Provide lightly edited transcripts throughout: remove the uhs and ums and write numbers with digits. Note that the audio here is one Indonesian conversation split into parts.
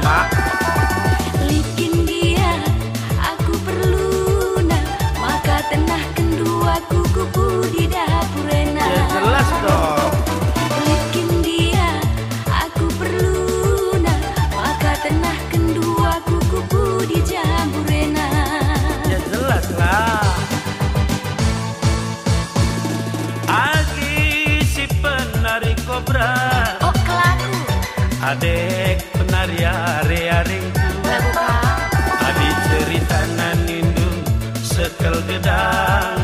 Kak? Likin dia, aku perlu nah, maka tenah kendua kuku di dapur enak. Ya jelas dong. Likin dia, aku perlu nah, maka tenah kendua kuku di jamur enak. Ya jelas lah. Agi si penari kobra, Oh kelaku, adek penari are-aringku, lagu kak. adi cerita nanindu sekel gedang,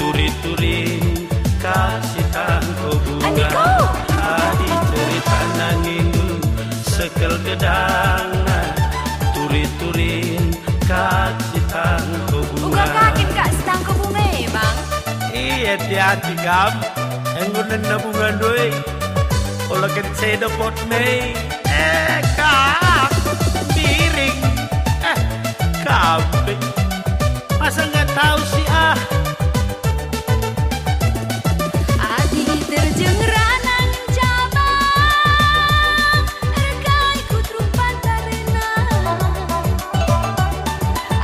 turi-turin kasih tangko bunga. Andiko. Adi cerita nanindu sekel gedang, turi-turin kasih tangko bunga. Uga kakin kak setangko bunga bang. Iya hati-hati gam, enggunan na bunga doy. Kalau kan saya dapat Mei, kak, piring, kambing, masa nggak tahu sih ah? Adi terjeng ranang cabang, rekai kutrum pantarena.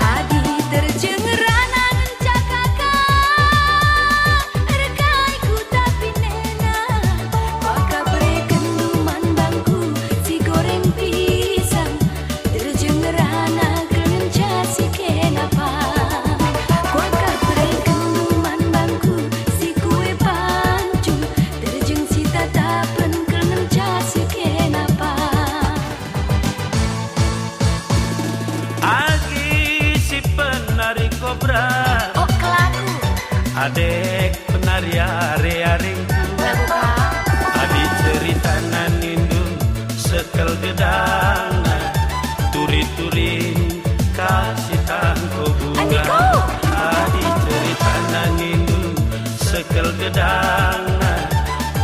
Adi terjeng ranang cakakang, rekai kutapinena. Maka berekenduman bangku si goreng pisang, terjeng ranang kelenca si kenapa. Maka berekenduman bangku si kue pancu, terjeng si tatapan kelenca si kenapa. Agi si penari kobra, Oh kelaku, adek penari are-aringku, lagu kak. adi cerita nanindu sekel gedang, turi-turin kasih tangko bunga. Andiko. Adi cerita nanindu sekel gedang,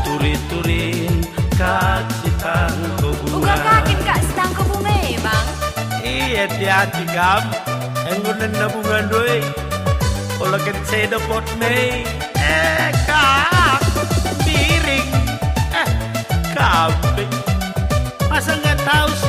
turi-turin kasih tangko bunga. Uga kakin kak setangko bunga bang. Iya hati-hati gam, enggunan na bunga doy. Kalau kan saya dapat Mei, kak, piring, kambing, masa nggak tahu sih?